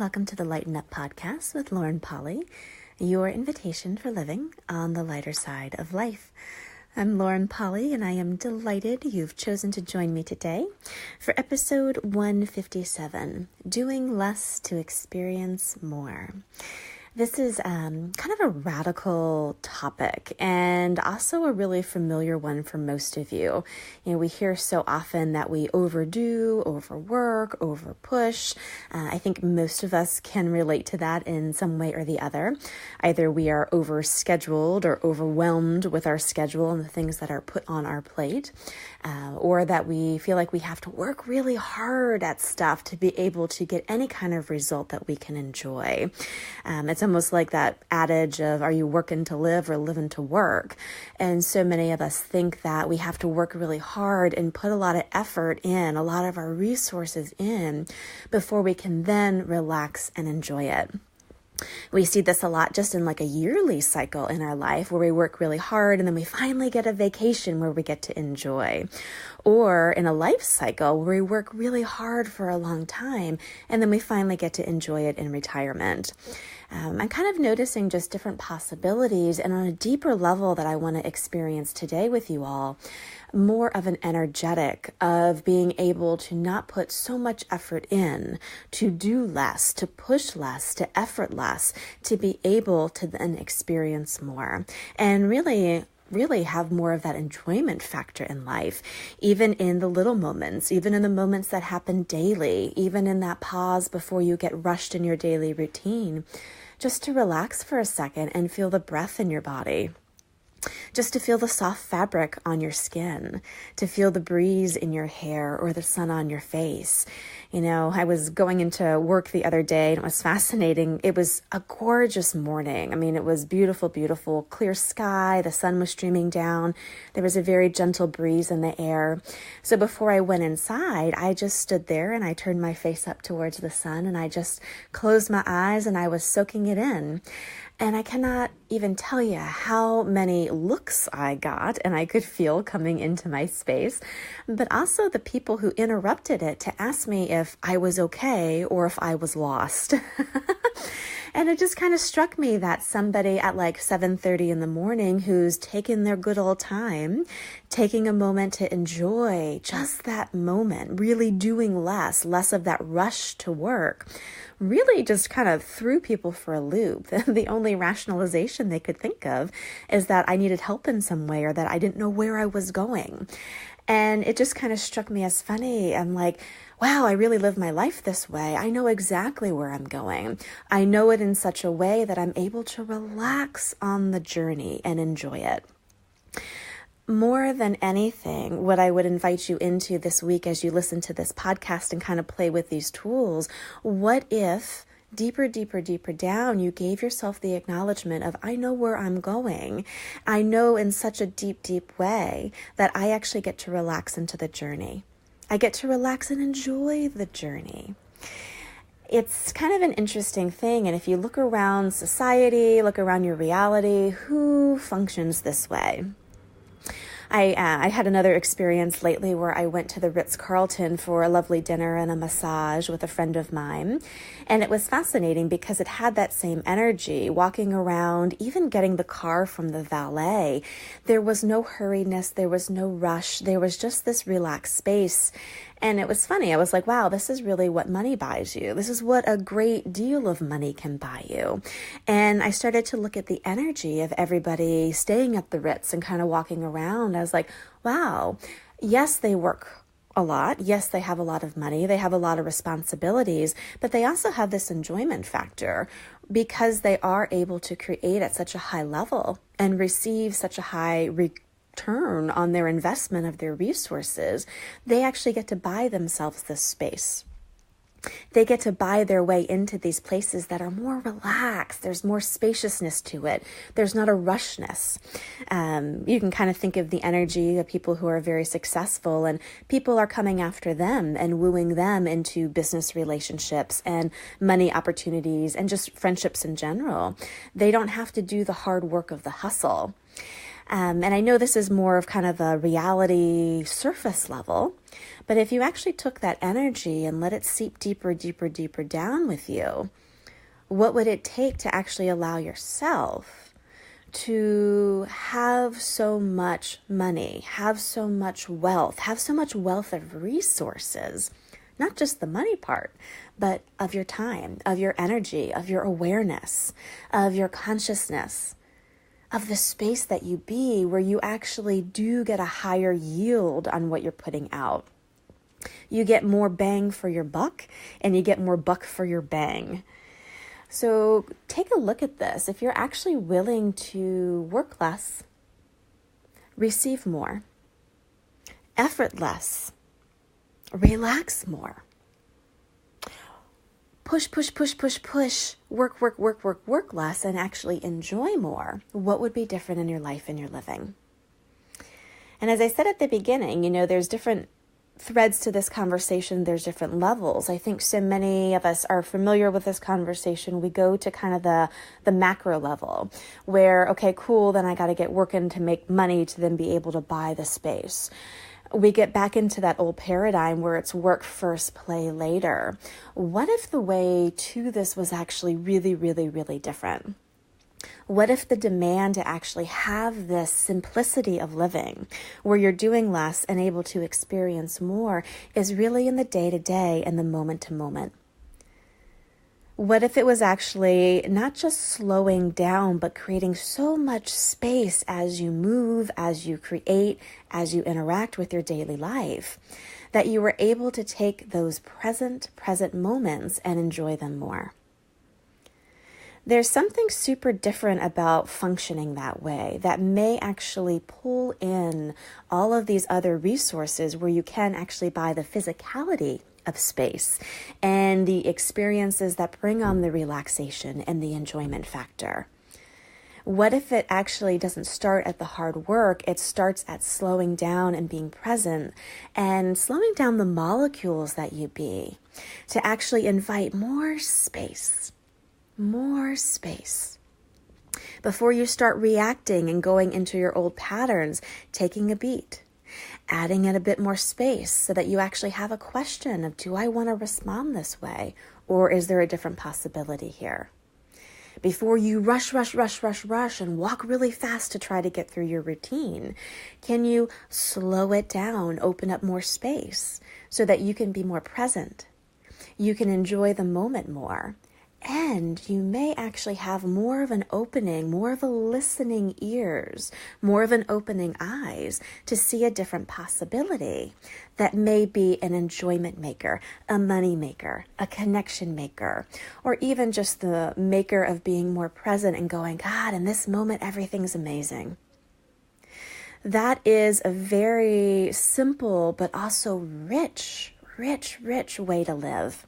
welcome to the Lighten Up Podcast with Lauren Polly, your invitation for living on the lighter side of life. I'm Lauren Polly, and I am delighted you've chosen to join me today for episode 157, Doing Less to Experience More. This is kind of a radical topic and also a really familiar one for most of you. You know, we hear so often that we overdo, overwork, overpush. I think most of us can relate to that in some way or the other. Either we are overscheduled or overwhelmed with our schedule and the things that are put on our plate, or that we feel like we have to work really hard at stuff to be able to get any kind of result that we can enjoy. It's almost like that adage of, are you working to live or living to work? And so many of us think that we have to work really hard and put a lot of effort in, a lot of our resources in, before we can then relax and enjoy it. We see this a lot just in like a yearly cycle in our life where we work really hard and then we finally get a vacation where we get to enjoy. Or in a life cycle where we work really hard for a long time and then we finally get to enjoy it in retirement. I'm kind of noticing just different possibilities, and on a deeper level that I want to experience today with you all, more of an energetic of being able to not put so much effort in, to do less, to push less, to effort less, to be able to then experience more. And really have more of that enjoyment factor in life, even in the little moments, even in the moments that happen daily, even in that pause before you get rushed in your daily routine, just to relax for a second and feel the breath in your body. Just to feel the soft fabric on your skin, to feel the breeze in your hair or the sun on your face. You know, I was going into work the other day and it was fascinating. It was a gorgeous morning. I mean, it was beautiful, beautiful, clear sky. The sun was streaming down. There was a very gentle breeze in the air. So before I went inside, I just stood there and I turned my face up towards the sun and I just closed my eyes and I was soaking it in. And I cannot even tell you how many looks I got and I could feel coming into my space, but also the people who interrupted it to ask me if I was okay or if I was lost. And it just kind of struck me that somebody at like 7:30 in the morning who's taken their good old time, taking a moment to enjoy just that moment, really doing less of that rush to work, really just kind of threw people for a loop. The only rationalization they could think of is that I needed help in some way or that I didn't know where I was going. And it just kind of struck me as funny. I'm like, wow, I really live my life this way. I know exactly where I'm going. I know it in such a way that I'm able to relax on the journey and enjoy it. More than anything, what I would invite you into this week as you listen to this podcast and kind of play with these tools, what if deeper down, you gave yourself the acknowledgement of, I know where I'm going. I know in such a deep way that I actually get to relax into the journey. I get to relax and enjoy the journey. It's kind of an interesting thing. And if you look around society, look around your reality, who functions this way? I had another experience lately where I went to the Ritz-Carlton for a lovely dinner and a massage with a friend of mine. And it was fascinating because it had that same energy, walking around, even getting the car from the valet. There was no hurriedness, there was no rush, there was just this relaxed space. And it was funny. I was like, wow, this is really what money buys you. This is what a great deal of money can buy you. And I started to look at the energy of everybody staying at the Ritz and kind of walking around. I was like, wow, yes, they work a lot. Yes, they have a lot of money. They have a lot of responsibilities, but they also have this enjoyment factor because they are able to create at such a high level and receive such a high return on their investment of their resources. They actually get to buy themselves this space. They get to buy their way into these places that are more relaxed. There's more spaciousness to it. There's not a rushness. You can kind of think of the energy of people who are very successful, and people are coming after them and wooing them into business relationships and money opportunities and just friendships in general. They don't have to do the hard work of the hustle. And I know this is more of kind of a reality surface level, but if you actually took that energy and let it seep deeper, deeper, deeper down with you, what would it take to actually allow yourself to have so much money, have so much wealth of resources, not just the money part, but of your time, of your energy, of your awareness, of your consciousness, of the space that you be, where you actually do get a higher yield on what you're putting out. You get more bang for your buck, and you get more buck for your bang. So take a look at this. If you're actually willing to work less, receive more, effort less, relax more, push, work less, and actually enjoy more, what would be different in your life and your living? And as I said at the beginning, there's different threads to this conversation. There's different levels. I think so many of us are familiar with this conversation. We go to kind of the macro level where, okay, cool, then I got to get working to make money to then be able to buy the space. We get back into that old paradigm where it's work first, play later. What if the way to this was actually really, really, really different? What if the demand to actually have this simplicity of living, where you're doing less and able to experience more, is really in the day-to-day and the moment-to-moment? What if it was actually not just slowing down, but creating so much space as you move, as you create, as you interact with your daily life, that you were able to take those present moments and enjoy them more? There's something super different about functioning that way that may actually pull in all of these other resources where you can actually buy the physicality of space and the experiences that bring on the relaxation and the enjoyment factor. What if it actually doesn't start at the hard work? It starts at slowing down and being present and slowing down the molecules that you be to actually invite more space. Before you start reacting and going into your old patterns, taking a beat, adding in a bit more space so that you actually have a question of, do I want to respond this way? Or is there a different possibility here? Before you rush and walk really fast to try to get through your routine, can you slow it down, open up more space so that you can be more present? You can enjoy the moment more. And you may actually have more of an opening, more of a listening ears, more of an opening eyes to see a different possibility that may be an enjoyment maker, a money maker, a connection maker, or even just the maker of being more present and going, God, in this moment, everything's amazing. That is a very simple, but also rich way to live.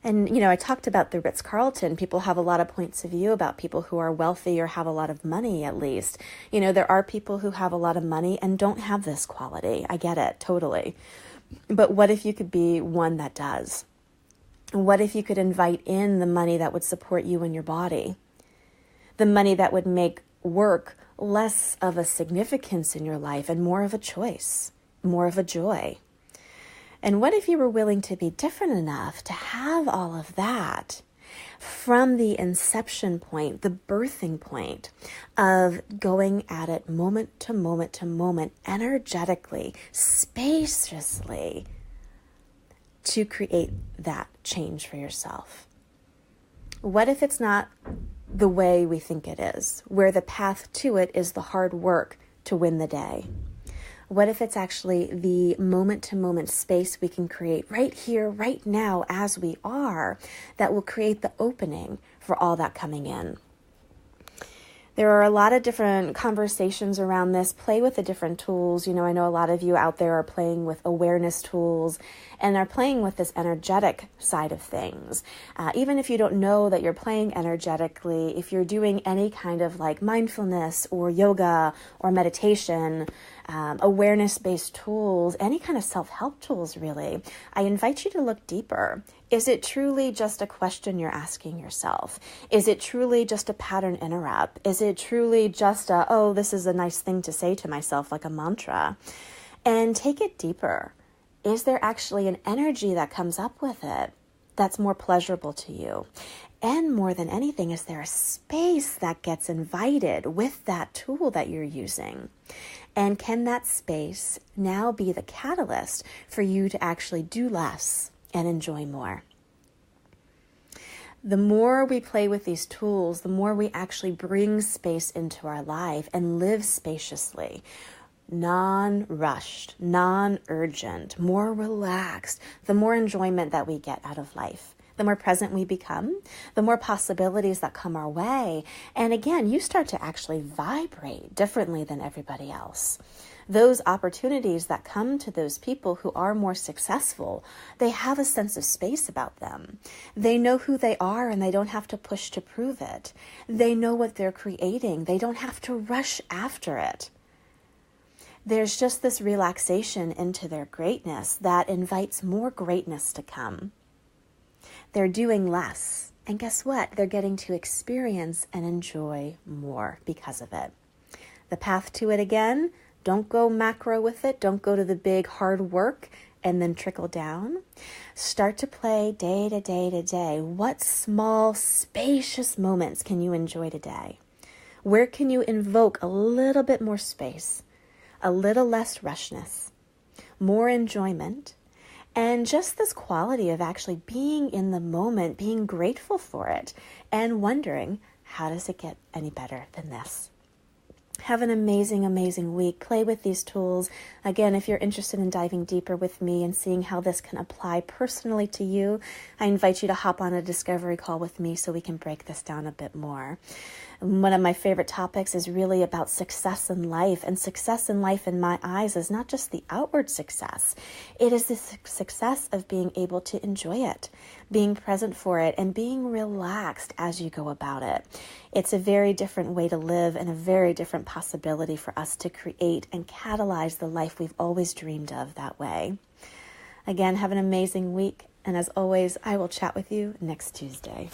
And, I talked about the Ritz-Carlton. People have a lot of points of view about people who are wealthy or have a lot of money, at least. There are people who have a lot of money and don't have this quality. I get it, totally. But what if you could be one that does? What if you could invite in the money that would support you and your body? The money that would make work less of a significance in your life and more of a choice, more of a joy. And what if you were willing to be different enough to have all of that from the inception point, the birthing point of going at it moment to moment, energetically, spaciously, to create that change for yourself? What if it's not the way we think it is, where the path to it is the hard work to win the day? What if it's actually the moment-to-moment space we can create right here, right now, as we are, that will create the opening for all that coming in? There are a lot of different conversations around this. Play with the different tools. I know a lot of you out there are playing with awareness tools and are playing with this energetic side of things. Even if you don't know that you're playing energetically, if you're doing any kind of like mindfulness or yoga or meditation, awareness-based tools, any kind of self-help tools, really, I invite you to look deeper Is it truly just a question you're asking yourself? Is it truly just a pattern interrupt? Is it truly just oh, this is a nice thing to say to myself, like a mantra? And take it deeper. Is there actually an energy that comes up with it that's more pleasurable to you? And more than anything, is there a space that gets invited with that tool that you're using? And can that space now be the catalyst for you to actually do less and enjoy more? The more we play with these tools, the more we actually bring space into our life and live spaciously, non-rushed, non-urgent, more relaxed, the more enjoyment that we get out of life. The more present we become, the more possibilities that come our way. And again, you start to actually vibrate differently than everybody else. Those opportunities that come to those people who are more successful, they have a sense of space about them. They know who they are and they don't have to push to prove it. They know what they're creating. They don't have to rush after it. There's just this relaxation into their greatness that invites more greatness to come. They're doing less. And guess what? They're getting to experience and enjoy more because of it. The path to it again, don't go macro with it. Don't go to the big hard work and then trickle down. Start to play day to day to day. What small, spacious moments can you enjoy today? Where can you invoke a little bit more space, a little less rushness, more enjoyment, and just this quality of actually being in the moment, being grateful for it, and wondering, how does it get any better than this? Have an amazing, amazing week. Play with these tools. Again, if you're interested in diving deeper with me and seeing how this can apply personally to you, I invite you to hop on a discovery call with me so we can break this down a bit more. One of my favorite topics is really about success in life. And success in life, in my eyes, is not just the outward success. It is the success of being able to enjoy it, being present for it, and being relaxed as you go about it. It's a very different way to live and a very different possibility for us to create and catalyze the life we've always dreamed of that way. Again, have an amazing week. And as always, I will chat with you next Tuesday.